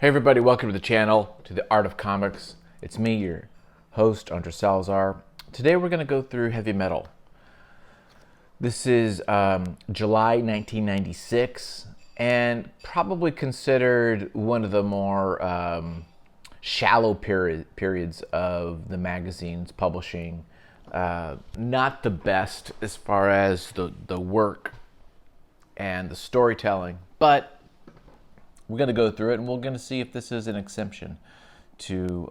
Hey everybody, welcome to the channel, to the Art of Comics. It's me, your host, Andre Salazar. Today we're going to go through heavy metal. This is July 1996, and probably considered one of the more shallow periods of the magazine's publishing. Not the best as far as the work and the storytelling, but we're going to go through it, and we're going to see if this is an exception to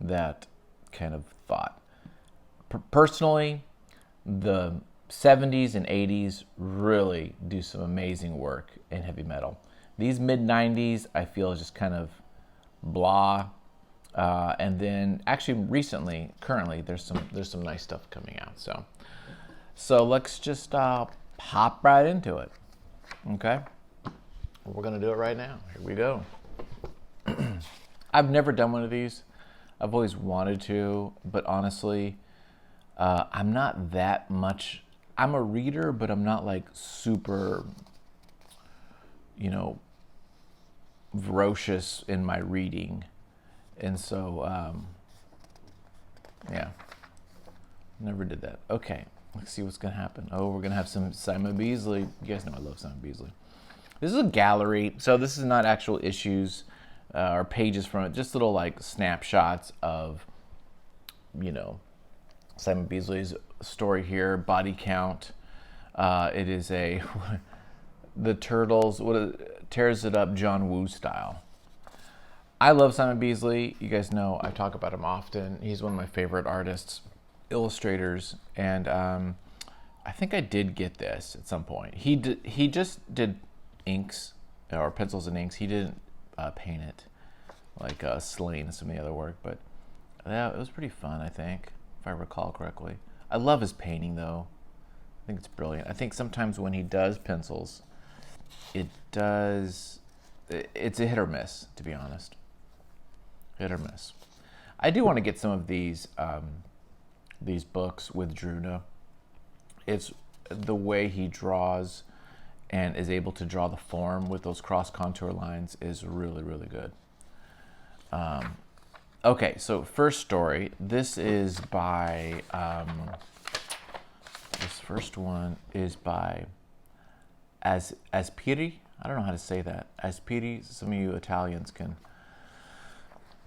that kind of thought. Personally, the 70s and 80s really do some amazing work in heavy metal. These mid-90s, I feel, is just kind of blah. And then, actually, currently, there's some nice stuff coming out. So let's just hop right into it. Okay. We're going to do it right now. Here we go. I've never done one of these. I've always wanted to, but honestly, I'm not that much. I'm a reader, but I'm not like super, ferocious in my reading. And so, yeah, never did that. Okay, let's see what's going to happen. Oh, we're going to have some Simon Beasley. You guys know I love Simon Beasley. This is a gallery, so this is not actual issues or pages from it, just little like snapshots of, Simon Beasley's story here, body count. It is the Turtles, tears it up John Woo style. I love Simon Beasley. You guys know I talk about him often. He's one of my favorite artists, illustrators, and I think I did get this at some point. He just did inks or pencils and inks. He didn't paint it like Slane and some of the other work, but yeah, it was pretty fun, I think, if I recall correctly. I love his painting though. I think it's brilliant. I think sometimes when he does pencils, it's a hit or miss, to be honest. Hit or miss. I do want to get some of these books with Druna. It's the way he draws and is able to draw the form with those cross contour lines is really, really good. Okay, so first story. This is by, this first one is by Aspiri. I don't know how to say that. Aspiri, some of you Italians can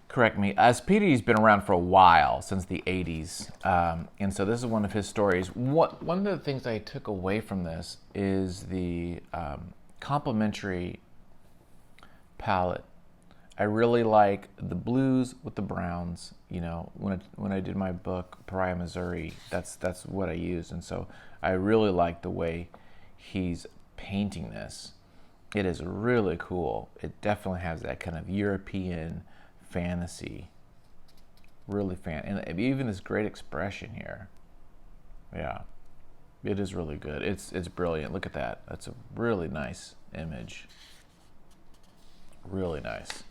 correct me. Aspiri's been around for a while, since the 80s. And so this is one of his stories. One of the things I took away from this is the complementary palette. I really like the blues with the browns. When I did my book, Pariah, Missouri, that's what I used. And so I really like the way he's painting this. It is really cool. It definitely has that kind of European fantasy, really and even this great expression here. Yeah, it is really good. It's brilliant. Look at that. That's a really nice image. Really nice.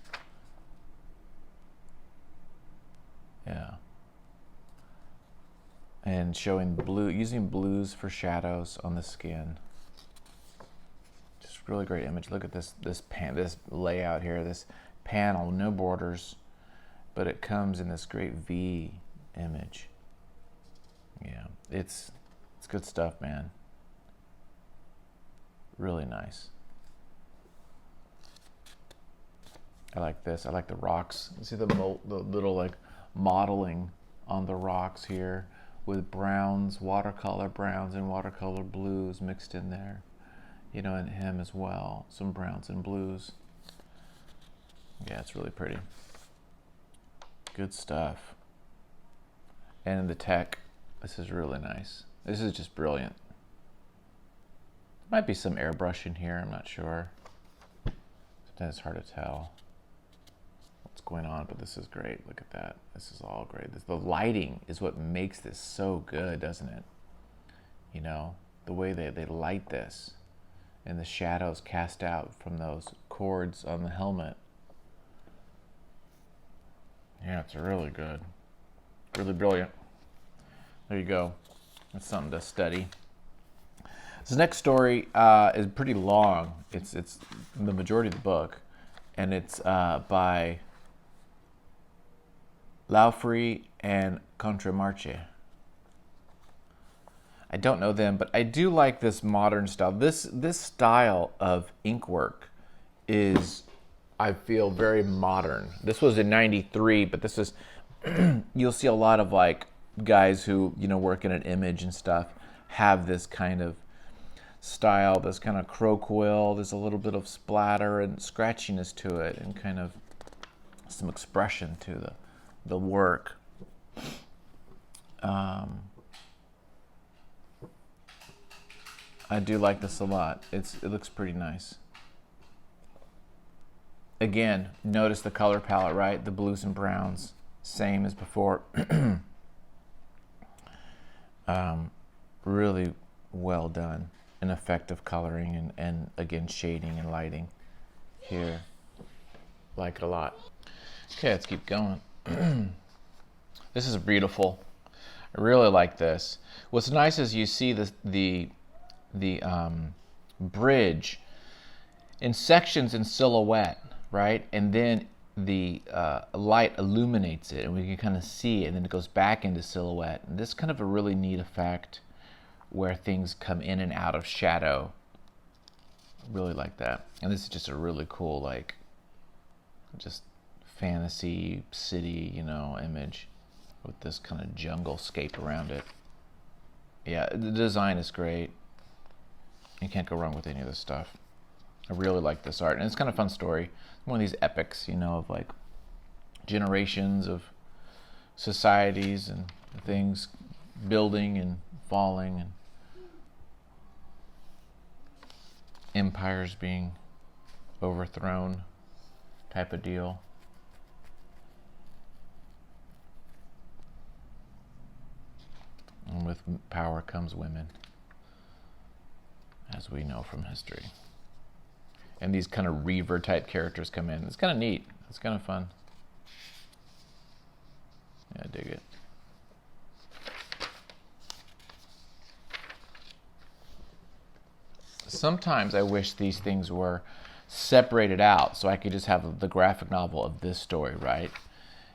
Yeah, and showing blue, using blues for shadows on the skin. Just really great image. Look at this layout here. This panel, no borders, but it comes in this great V image. Yeah, it's good stuff, man. Really nice. I like this. I like the rocks. You see the little like modeling on the rocks here with browns, watercolor browns and watercolor blues mixed in there. And him as well. Some browns and blues. Yeah, it's really pretty. Good stuff. And the tech, this is really nice. This is just brilliant. Might be some airbrush in here, I'm not sure. Sometimes it's hard to tell what's going on, but this is great. Look at that. This is all great. The lighting is what makes this so good, doesn't it? The way they light this and the shadows cast out from those cords on the helmet. Yeah, it's really good. Really brilliant. There you go. That's something to study. This next story is pretty long. It's the majority of the book, and it's by Laufrey and Contremarche. I don't know them, but I do like this modern style. This style of ink work is, I feel, very modern. This was in '93, but this is you'll see a lot of like guys who, you know, work in an image and stuff have this kind of style, this kind of crow quill. There's a little bit of splatter and scratchiness to it, and kind of some expression to the work. I do like this a lot. It looks pretty nice. Again, notice the color palette, right? The blues and browns, same as before. Really well done. An effective coloring and again, shading and lighting here. Like it a lot. Okay, let's keep going. This is beautiful. I really like this. What's nice is you see the bridge in sections in silhouette, right? And then the light illuminates it, and we can kind of see it, and then it goes back into silhouette. And this is kind of a really neat effect where things come in and out of shadow. I really like that. And this is just a really cool, like, just fantasy city, you know, image with this kind of jungle scape around it. Yeah, the design is great. You can't go wrong with any of this stuff. I really like this art, and it's kind of a fun story. One of these epics, you know, of like generations of societies and things building and falling, and empires being overthrown type of deal. And with power comes women, as we know from history. And these kind of Reaver type characters come in. It's kind of neat. It's kind of fun. Yeah, I dig it. Sometimes I wish these things were separated out so I could just have the graphic novel of this story, right?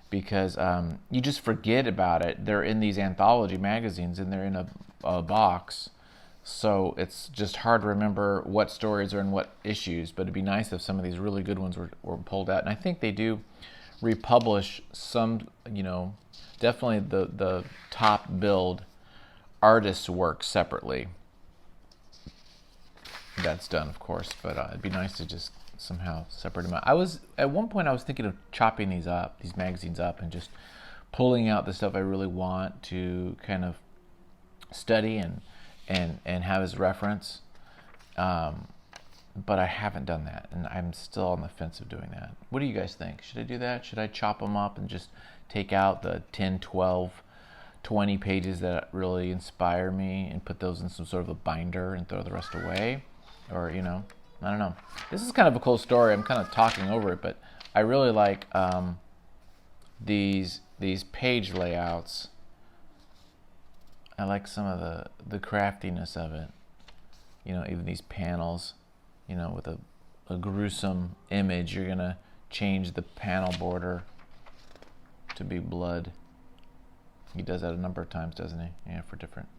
Because you just forget about it. They're in these anthology magazines, and they're in a box. So it's just hard to remember what stories are in what issues, but it'd be nice if some of these really good ones were pulled out. And I think they do republish some, you know, definitely the top build artists' work separately. That's done, of course, but it'd be nice to just somehow separate them out. At one point I was thinking of chopping these magazines up, and just pulling out the stuff I really want to kind of study and have as reference, but I haven't done that, and I'm still on the fence of doing that. What do you guys think? Should I do that? Should I chop them up and just take out the 10, 12, 20 pages that really inspire me and put those in some sort of a binder and throw the rest away? Or, you know, I don't know. This is kind of a cool story. I'm kind of talking over it, but I really like these page layouts. I like some of the craftiness of it. You know, even these panels, you know, with a gruesome image, you're going to change the panel border to be blood. He does that a number of times, doesn't he? Yeah, for different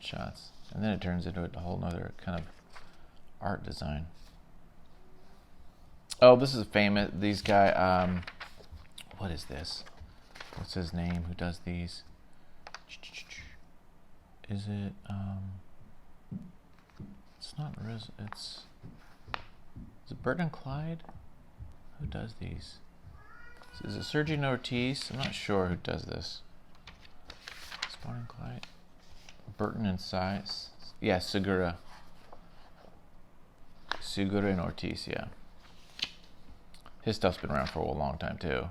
shots. And then it turns into a whole nother kind of art design. Oh, this is famous. These guy, what is this? What's his name? Who does these? Is it, it's not Riz, is it Bert and Clyde? Who does these? Is it Sergio Ortiz? I'm not sure who does this. Is Bert and Clyde? Burton and Size? Yeah, Segura and Ortiz, yeah. His stuff's been around for a long time, too.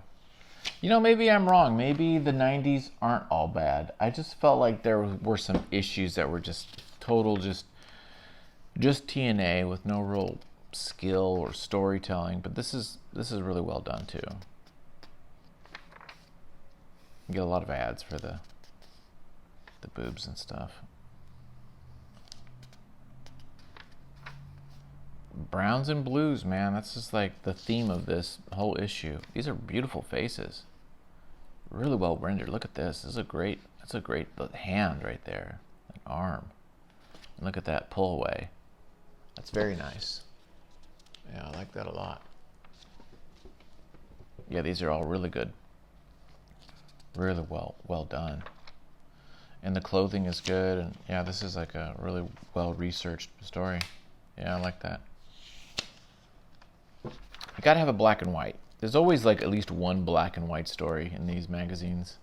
You know, maybe I'm wrong. Maybe the 90s aren't all bad. I just felt like there were some issues that were just total, just TNA with no real skill or storytelling. But this is really well done too. You get a lot of ads for the boobs and stuff. Browns and blues, man. That's just like the theme of this whole issue. These are beautiful faces. Really well rendered. Look at this. That's a great hand right there. An arm. And look at that pull away. That's very nice. Yeah, I like that a lot. Yeah, these are all really good. Really well done. And the clothing is good. And yeah, this is like a really well-researched story. Yeah, I like that. You gotta have a black and white. There's always like at least one black and white story in these magazines.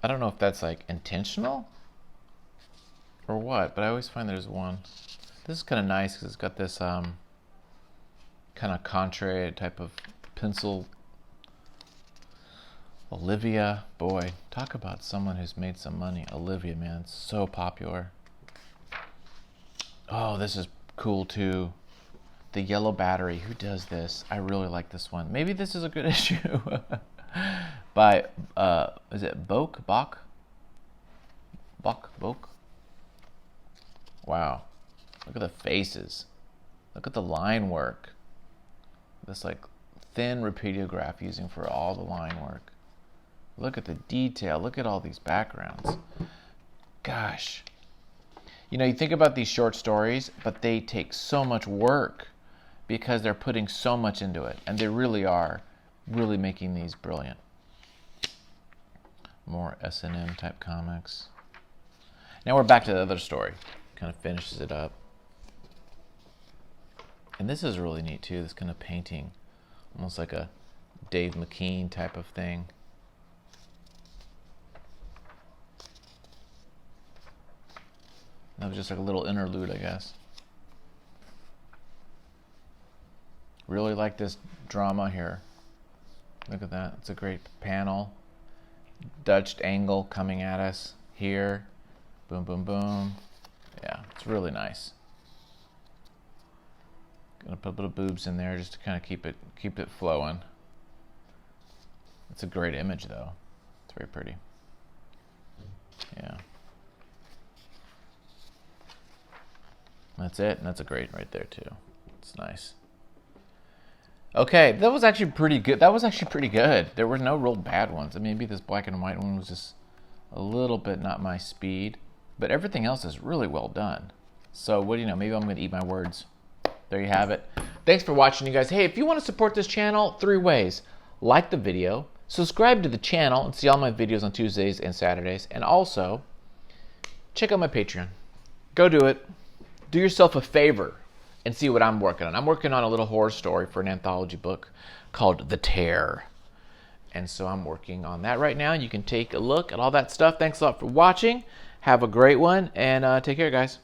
I don't know if that's like intentional or what, but I always find there's one. This is kind of nice because it's got this kind of contrary type of pencil. Olivia, boy, talk about someone who's made some money. Olivia, man, it's so popular. Oh, this is cool too. The Yellow Battery. Who does this? I really like this one. Maybe this is a good issue. By, is it Boak? Wow. Look at the faces. Look at the line work. This like thin repeatograph using for all the line work. Look at the detail. Look at all these backgrounds. Gosh. You know, you think about these short stories, but they take so much work because they're putting so much into it. And they really are really making these brilliant. More S&M type comics. Now we're back to the other story. Kind of finishes it up. And this is really neat too. This kind of painting. Almost like a Dave McKean type of thing. That was just like a little interlude, I guess. Really like this drama here. Look at that. It's a great panel. Dutch angle coming at us here. Boom, boom, boom. Yeah, it's really nice. Gonna put a bit of boobs in there just to kind of keep it flowing. It's a great image though. It's very pretty. Yeah. That's it, and that's a great right there too. It's nice. Okay, that was actually pretty good. There were no real bad ones. I mean, maybe this black and white one was just a little bit not my speed, but everything else is really well done. So what do you know? Maybe I'm going to eat my words. There you have it. Thanks for watching, you guys. Hey, if you want to support this channel, 3 ways. Like the video, subscribe to the channel and see all my videos on Tuesdays and Saturdays, and also check out my Patreon. Go do it. Do yourself a favor and see what I'm working on. I'm working on a little horror story for an anthology book called The Tear. And so I'm working on that right now. You can take a look at all that stuff. Thanks a lot for watching. Have a great one, and take care, guys.